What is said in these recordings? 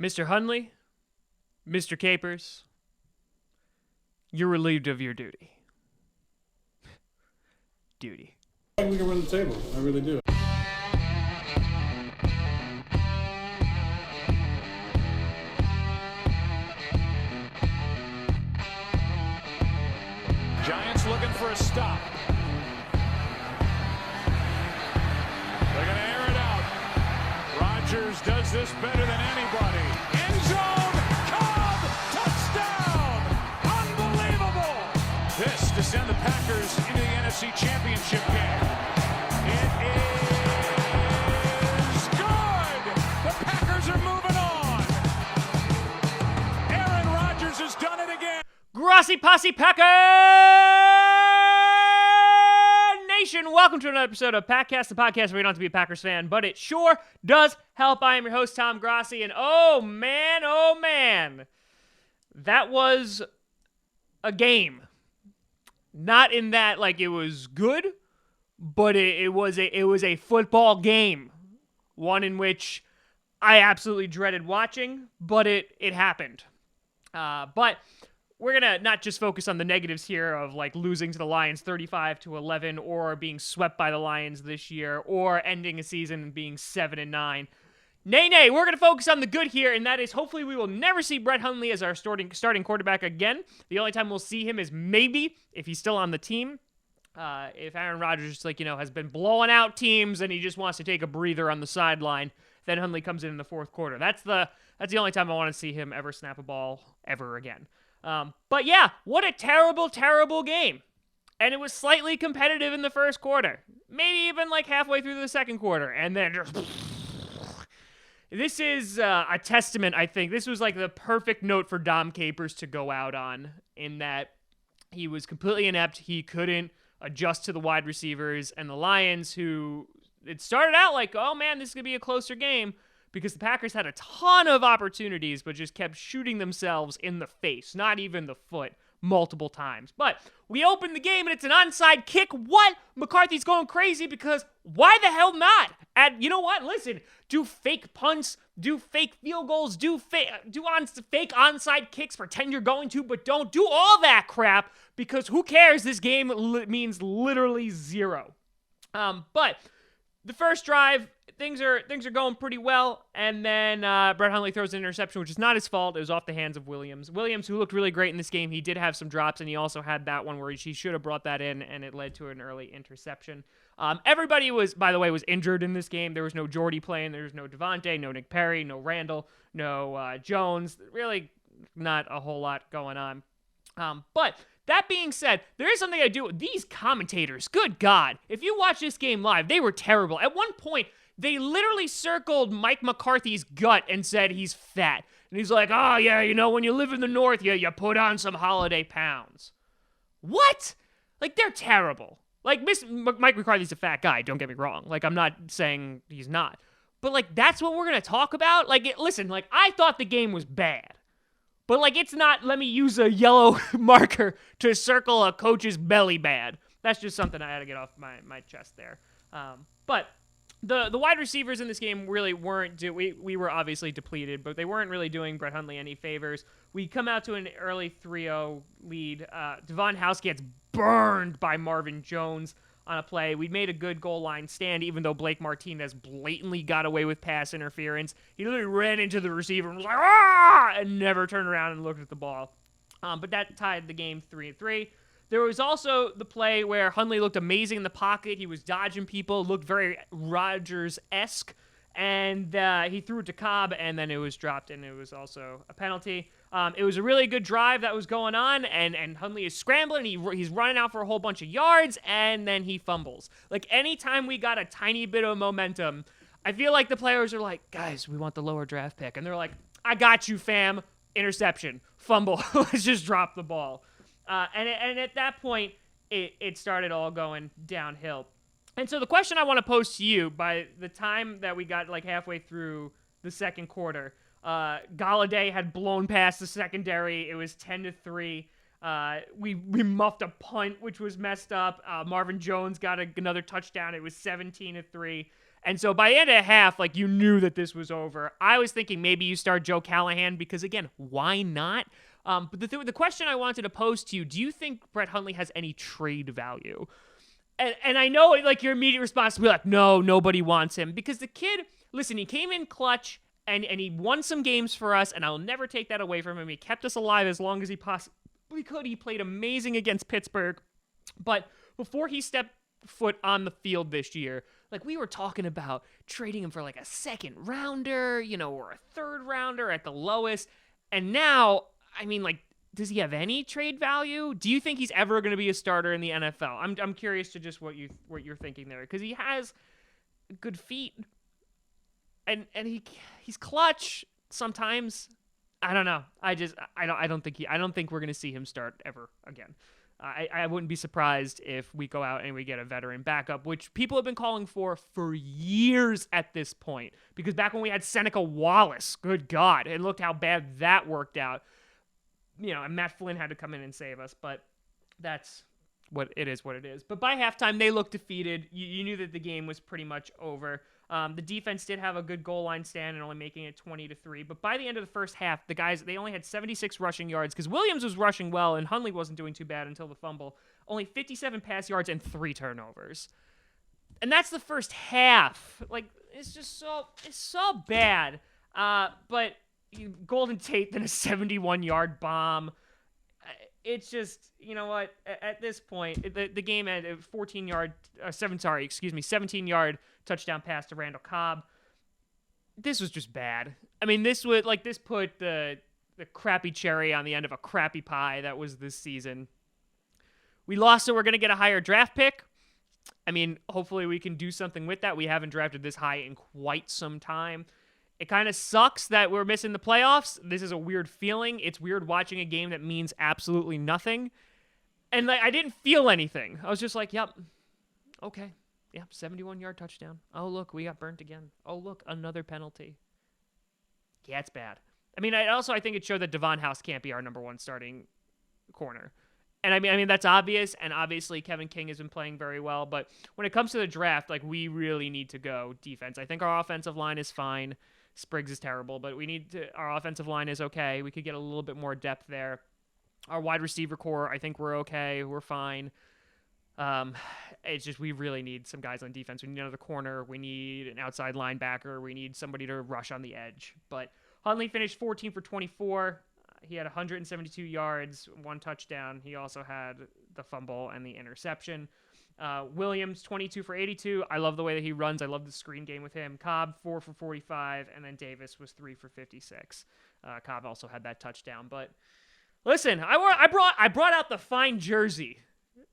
Mr. Hundley, Mr. Capers, you're relieved of your duty. Duty. I think we can run the table. I really do. Giants looking for a stop. They're going to air it out. Rodgers does this better than anybody. End zone, Cobb, touchdown! Unbelievable! This to send the Packers into the NFC Championship game. It is good! The Packers are moving on. Aaron Rodgers has done it again. Grassy Posse Packer Nation, welcome to another episode of Packcast, the podcast where you don't have to be a Packers fan, but it sure does help. I am your host, Tom Grassi, and oh man, that was a game. Not in that, like, it was good, but it was a football game. One in which I absolutely dreaded watching, but it happened. But we're going to not just focus on the negatives here of like losing to the Lions 35-11 or being swept by the Lions this year or ending a season and being 7-9. Nay, we're going to focus on the good here, and that is hopefully we will never see Brett Hundley as our starting quarterback again. The only time we'll see him is maybe if he's still on the team. If Aaron Rodgers has been blowing out teams and he just wants to take a breather on the sideline, then Hundley comes in the fourth quarter. That's the only time I want to see him ever snap a ball ever again. But yeah, what a terrible game. And it was slightly competitive in the first quarter. Maybe even like halfway through the second quarter. And then just... This is a testament, I think. This was like the perfect note for Dom Capers to go out on, in that he was completely inept. He couldn't adjust to the wide receivers and the Lions, who it started out like, oh man, this is going to be a closer game, because the Packers had a ton of opportunities, but just kept shooting themselves in the face, not even the foot, multiple times. But we opened the game, and it's an onside kick. What? McCarthy's going crazy, because why the hell not? And you know what? Listen, do fake punts, do fake field goals, do fake onside kicks, pretend you're going to, but don't do all that crap, because who cares? This game means literally zero. But the first drive, things are going pretty well, and then Brett Hundley throws an interception, which is not his fault. It was off the hands of Williams. Williams, who looked really great in this game, he did have some drops, and he also had that one where he should have brought that in, and it led to an early interception. Everybody was injured in this game. There was no Jordy playing. There was no Devontae, no Nick Perry, no Randall, no Jones. Really not a whole lot going on. But that being said, there is something I do with these commentators. Good God. If you watch this game live, they were terrible. At one point, they literally circled Mike McCarthy's gut and said he's fat. And he's like, oh, yeah, when you live in the North, you put on some holiday pounds. What? Like, they're terrible. Like, Mike McCarthy's a fat guy, don't get me wrong. Like, I'm not saying he's not. But, like, that's what we're going to talk about? Like, listen, like, I thought the game was bad. But, like, it's not, let me use a yellow marker to circle a coach's belly bad. That's just something I had to get off my chest there. But the wide receivers in this game really weren't, we were obviously depleted, but they weren't really doing Brett Hundley any favors. We come out to an early 3-0 lead. Devon House gets burned by Marvin Jones on a play. We made a good goal line stand, even though Blake Martinez blatantly got away with pass interference. He literally ran into the receiver and was like, ah, and never turned around and looked at the ball. But that tied the game 3-3. There was also the play where Hundley looked amazing in the pocket. He was dodging people, looked very Rodgers-esque, and he threw it to Cobb, and then it was dropped, and it was also a penalty. It was a really good drive that was going on, and Hundley is scrambling. He's running out for a whole bunch of yards, and then he fumbles. Like, anytime we got a tiny bit of momentum, I feel like the players are like, guys, we want the lower draft pick. And they're like, I got you, fam. Interception. Fumble. Let's just drop the ball. And at that point, it started all going downhill. And so the question I want to pose to you, by the time that we got like halfway through the second quarter, Galladay had blown past the secondary. It was 10-3. We muffed a punt, which was messed up. Marvin Jones got another touchdown. It was 17-3. And so by the end of the half, like, you knew that this was over. I was thinking maybe you start Joe Callahan because, again, why not? But the question I wanted to pose to you, do you think Brett Hundley has any trade value? And I know, like, your immediate response will be like, no, nobody wants him. Because the kid, listen, he came in clutch, and he won some games for us, and I'll never take that away from him. He kept us alive as long as he possibly could. He played amazing against Pittsburgh. But before he stepped foot on the field this year, like, we were talking about trading him for, like, a second rounder, or a third rounder at the lowest. And now, I mean, like, does he have any trade value? Do you think he's ever going to be a starter in the NFL? I'm curious to just what you're thinking there, because he has good feet, and he's clutch sometimes. I don't know. I don't think we're going to see him start ever again. I wouldn't be surprised if we go out and we get a veteran backup, which people have been calling for years at this point. Because back when we had Seneca Wallace, good God, and look how bad that worked out. And Matt Flynn had to come in and save us, but that's what it is. But by halftime, they looked defeated. You knew that the game was pretty much over. The defense did have a good goal line stand and only making it 20-3. But by the end of the first half, the guys, they only had 76 rushing yards because Williams was rushing well and Hundley wasn't doing too bad until the fumble. Only 57 pass yards and 3 turnovers. And that's the first half. Like, it's so bad. But Golden Tate, then a 71-yard bomb. It's just, you know what? At this point, the game had a 17-yard touchdown pass to Randall Cobb. This was just bad. I mean, this put the crappy cherry on the end of a crappy pie that was this season. We lost, so we're going to get a higher draft pick. I mean, hopefully we can do something with that. We haven't drafted this high in quite some time. It kind of sucks that we're missing the playoffs. This is a weird feeling. It's weird watching a game that means absolutely nothing. And like, I didn't feel anything. I was just like, yep, okay. Yep, 71-yard touchdown. Oh, look, we got burnt again. Oh, look, another penalty. Yeah, it's bad. I mean, I think it showed that Devon House can't be our number one starting corner. And I mean that's obvious, and obviously Kevin King has been playing very well. But when it comes to the draft, like, we really need to go defense. I think our offensive line is fine. Spriggs is terrible, but our offensive line is okay. We could get a little bit more depth there. Our wide receiver core, I think we're okay. We're fine. It's just we really need some guys on defense. We need another corner. We need an outside linebacker. We need somebody to rush on the edge. But Hundley finished 14 for 24. He had 172 yards, 1 touchdown. He also had the fumble and the interception. Williams, 22 for 82. I love the way that he runs. I love the screen game with him. Cobb, 4 for 45. And then Davis was 3 for 56. Cobb also had that touchdown. But listen, I brought out the fine jersey.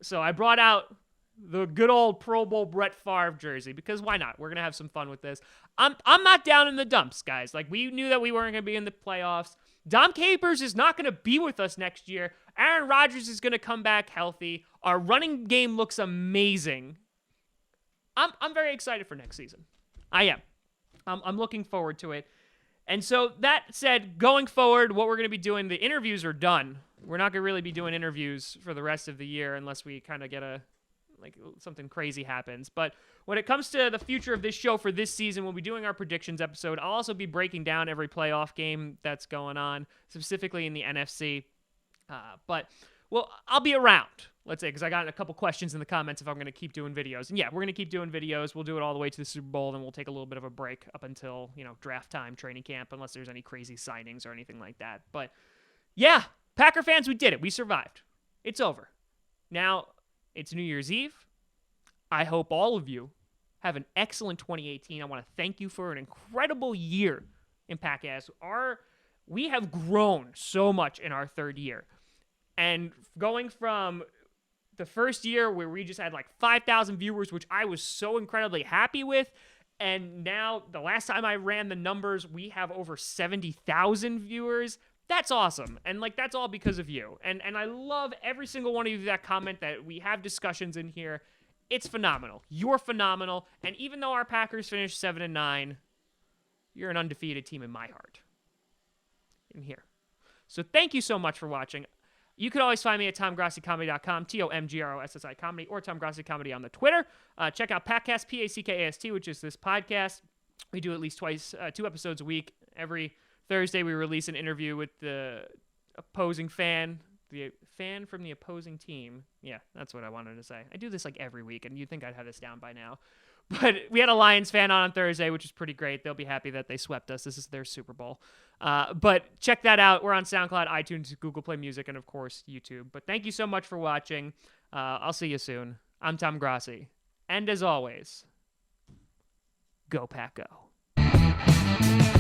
So I brought out the good old Pro Bowl Brett Favre jersey, because why not? We're going to have some fun with this. I'm not down in the dumps, guys. Like, we knew that we weren't going to be in the playoffs. Dom Capers is not going to be with us next year. Aaron Rodgers is going to come back healthy. Our running game looks amazing. I'm very excited for next season. I am. I'm looking forward to it. And so that said, going forward, what we're going to be doing, the interviews are done. We're not going to really be doing interviews for the rest of the year unless we kind of get something crazy happens. But when it comes to the future of this show for this season, we'll be doing our predictions episode. I'll also be breaking down every playoff game that's going on, specifically in the NFC. I'll be around, let's say, because I got a couple questions in the comments if I'm going to keep doing videos. And yeah, we're going to keep doing videos. We'll do it all the way to the Super Bowl, then we'll take a little bit of a break up until, draft time, training camp, unless there's any crazy signings or anything like that. But yeah, Packer fans, we did it. We survived. It's over. Now, it's New Year's Eve. I hope all of you have an excellent 2018. I want to thank you for an incredible year in Packcast. We have grown so much in our third year. And going from the first year where we just had like 5,000 viewers, which I was so incredibly happy with, and now the last time I ran the numbers, we have over 70,000 viewers. That's awesome. And that's all because of you. And I love every single one of you that comment, that we have discussions in here. It's phenomenal. You're phenomenal. And even though our Packers finished 7-9, you're an undefeated team in my heart. In here. So thank you so much for watching. You can always find me at TomGrossiComedy.com, TomGrossi Comedy, or Tom Grossi Comedy on the Twitter. Check out Packcast, Packast, which is this podcast. We do at least 2 episodes a week. Every Thursday, we release an interview with the opposing fan, the fan from the opposing team. Yeah, that's what I wanted to say. I do this like every week, and you'd think I'd have this down by now. But we had a Lions fan on Thursday, which is pretty great. They'll be happy that they swept us. This is their Super Bowl. But check that out. We're on SoundCloud, iTunes, Google Play Music, and, of course, YouTube. But thank you so much for watching. I'll see you soon. I'm Tom Grossi. And as always, go Pack Go.